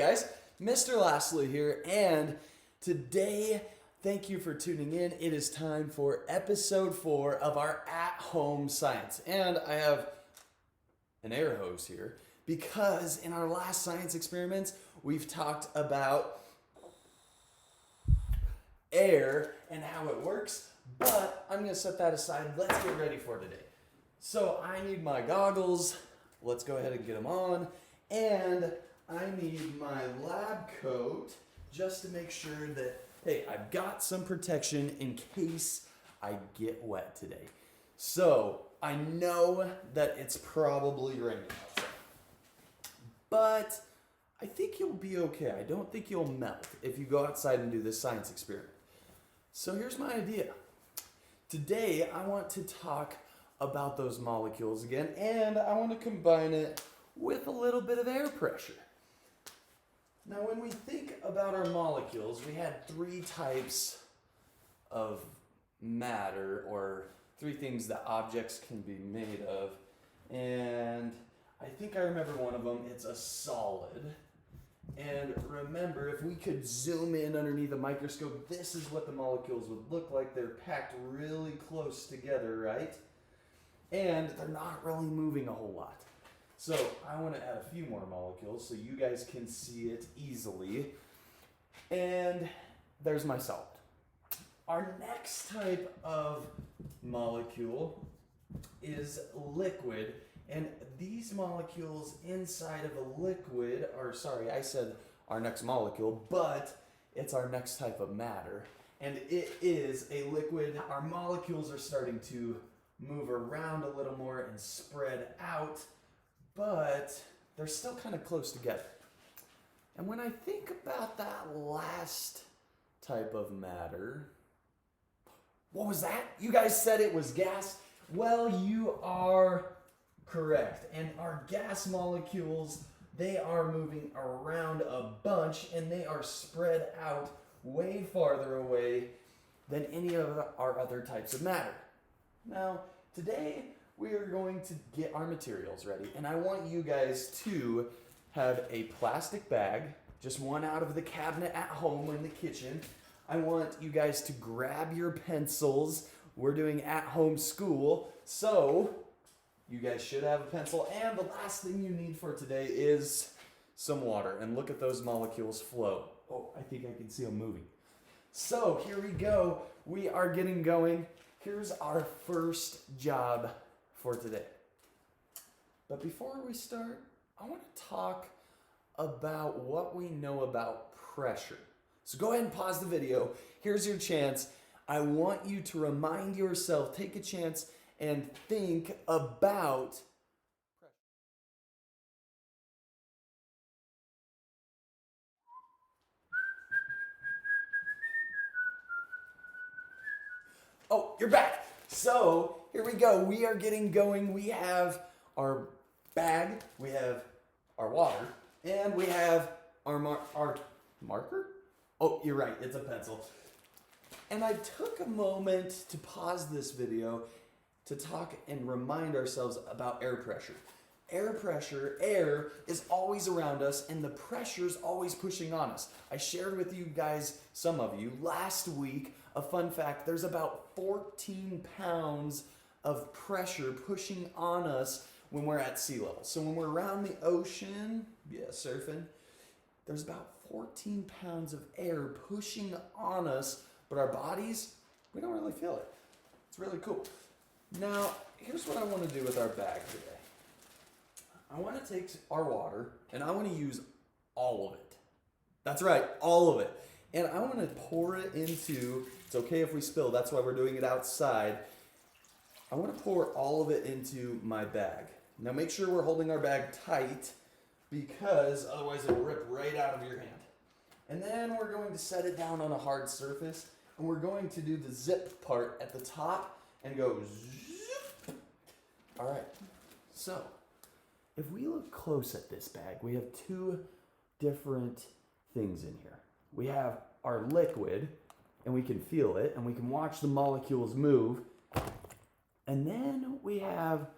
guys, Mr. Lastly here, and today, thank you for tuning in. It is time for episode 4 of our at-home science, and I have an air hose here because in our last science experiments, we've talked about air and how it works, but I'm going to set that aside. Let's get ready for today. So I need my goggles. Let's go ahead and get them on, and I need my lab coat just to make sure that, hey, I've got some protection in case I get wet today. So I know that it's probably raining outside, but I think you'll be okay. I don't think you'll melt if you go outside and do this science experiment. So here's my idea. Today I want to talk about those molecules again, and I want to combine it with a little bit of air pressure. Now, when we think about our molecules, we had 3 types of matter, or 3 things that objects can be made of. And I think I remember one of them. It's a solid. And remember, if we could zoom in underneath a microscope, this is what the molecules would look like. They're packed really close together, right? And they're not really moving a whole lot. So I want to add a few more molecules so you guys can see it easily. And there's my solid. Our next type of molecule is liquid. And these molecules inside of a liquid are, sorry, I said our next molecule, but it's our next type of matter. And it is a liquid. Our molecules are starting to move around a little more and spread out, but they're still kind of close together. And when I think about that last type of matter, what was that? You guys said it was gas? Well, you are correct. And our gas molecules, they are moving around a bunch, and they are spread out way farther away than any of our other types of matter. Now, today we are going to get our materials ready, and I want you guys to have a plastic bag, just one out of the cabinet at home or in the kitchen. I want you guys to grab your pencils. We're doing at-home school, so you guys should have a pencil, and the last thing you need for today is some water, and look at those molecules flow. Oh, I think I can see them moving. So here we go. We are getting going. Here's our first job for today. But before we start, I want to talk about what we know about pressure. So go ahead and pause the video. Here's your chance. I want you to remind yourself, take a chance and think about pressure. Oh, you're back. So here we go. We are getting going. We have our bag, we have our water, and we have our marker? Oh, you're right. It's a pencil. And I took a moment to pause this video to talk and remind ourselves about air pressure. Air pressure, air is always around us, and the pressure is always pushing on us. I shared with you guys, some of you, last week, a fun fact. There's about 14 pounds of pressure pushing on us when we're at sea level. So when we're around the ocean, surfing, there's about 14 pounds of air pushing on us, but our bodies, we don't really feel it. It's really cool. Now, here's what I want to do with our bag today. I want to take our water, and I want to use all of it. That's right, all of it. And I want to pour it into, it's okay if we spill, that's why we're doing it outside. I want to pour all of it into my bag. Now make sure we're holding our bag tight, because otherwise it'll rip right out of your hand. And then we're going to set it down on a hard surface, and we're going to do the zip part at the top and go zip. All right, so if we look close at this bag, we have 2 different things in here. We have our liquid, and we can feel it, and we can watch the molecules move. And then we have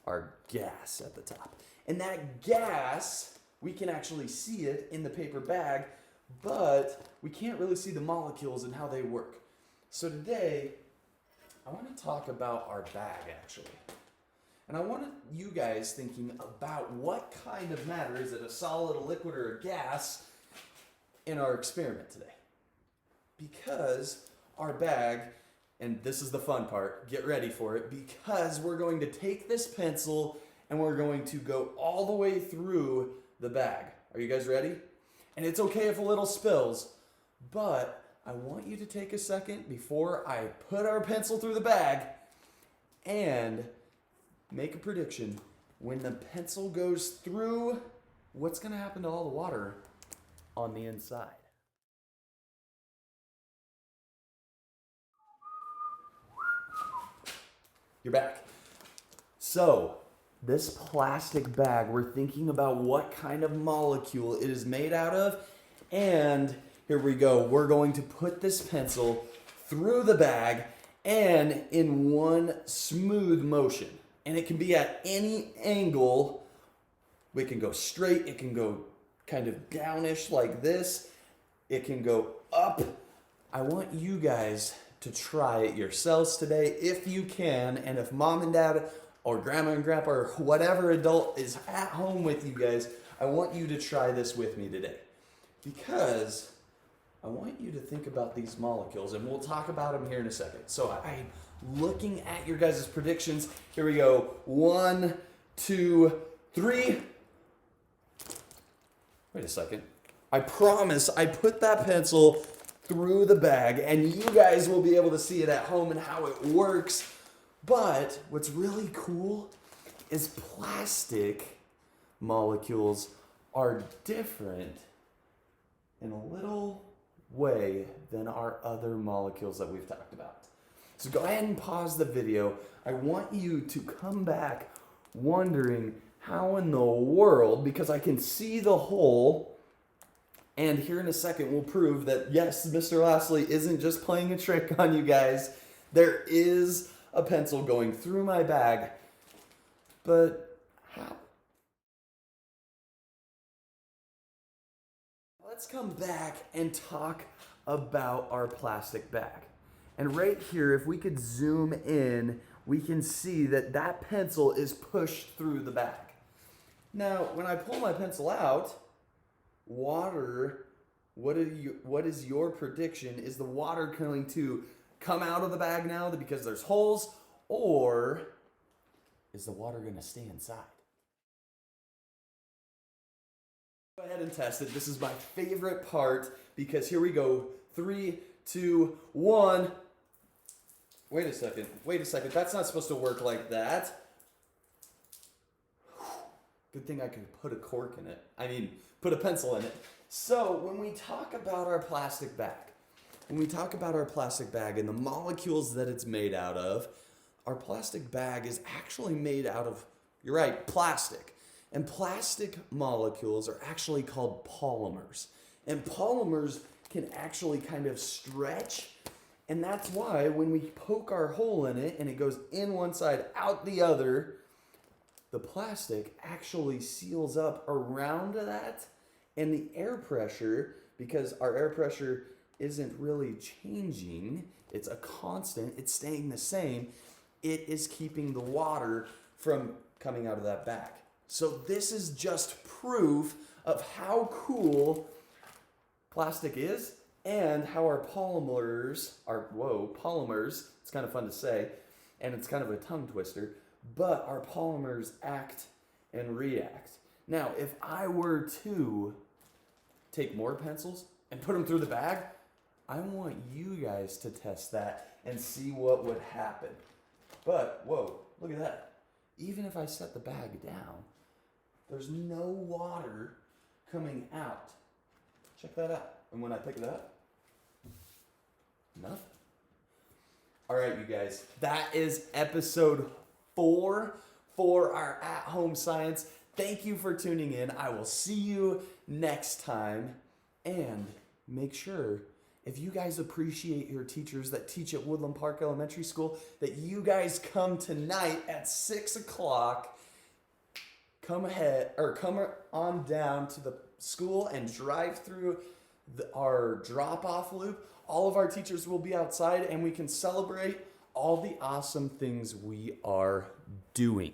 our gas at the top. And that gas we can actually see it in the paper bag, but we can't really see the molecules and how they work. So today, I want to talk about our bag actually. And I want you guys thinking about what kind of matter, is it a solid, a liquid, or a gas, in our experiment today. Because our bag, and this is the fun part, get ready for it, because we're going to take this pencil and we're going to go all the way through the bag. Are you guys ready? And it's okay if a little spills, but I want you to take a second before I put our pencil through the bag and make a prediction. When the pencil goes through, what's going to happen to all the water on the inside? You're back. So, this plastic bag, we're thinking about what kind of molecule it is made out of. And here we go. We're going to put this pencil through the bag and in one smooth motion. And it can be at any angle. We can go straight. It can go kind of downish like this. It can go up. I want you guys to try it yourselves today if you can. And if mom and dad or grandma and grandpa or whatever adult is at home with you guys, I want you to try this with me today. Because I want you to think about these molecules, and we'll talk about them here in a second. So I'm looking at your guys' predictions. Here we go. 1, 2, 3. Wait a second. I promise I put that pencil through the bag, and you guys will be able to see it at home and how it works. But what's really cool is plastic molecules are different in a little way than our other molecules that we've talked about. So go ahead and pause the video. I want you to come back wondering how in the world, because I can see the hole, and here in a second we'll prove that yes, Mr. Lastly isn't just playing a trick on you guys. There is a pencil going through my bag, but how? Let's come back and talk about our plastic bag. And right here, if we could zoom in, we can see that that pencil is pushed through the bag. Now, when I pull my pencil out, water, what is your prediction? Is the water going to come out of the bag now because there's holes, or is the water going to stay inside? Go ahead and test it. This is my favorite part because here we go. 3, 2, 1. Wait a second. That's not supposed to work like that. Good thing I could put a cork in it. Put a pencil in it. So when we talk about our plastic bag, and the molecules that it's made out of, our plastic bag is actually made out of, you're right, plastic. And plastic molecules are actually called polymers. And polymers can actually kind of stretch. And that's why when we poke our hole in it and it goes in one side, out the other, the plastic actually seals up around that. And the air pressure, because our air pressure isn't really changing, it's a constant, it's staying the same, it is keeping the water from coming out of that bag. So this is just proof of how cool plastic is and how our polymers, it's kind of fun to say, and it's kind of a tongue twister, but our polymers act and react. Now, if I were to take more pencils and put them through the bag, I want you guys to test that and see what would happen. But, whoa, look at that. Even if I set the bag down, there's no water coming out. Check that out. And when I pick it up, nothing. All right, you guys, that is episode 4 for our at-home science. Thank you for tuning in. I will see you next time. And make sure, if you guys appreciate your teachers that teach at Woodland Park Elementary School, that you guys come tonight at 6 o'clock come ahead or come on down to the school and drive through our drop-off loop. All of our teachers will be outside and we can celebrate all the awesome things we are doing.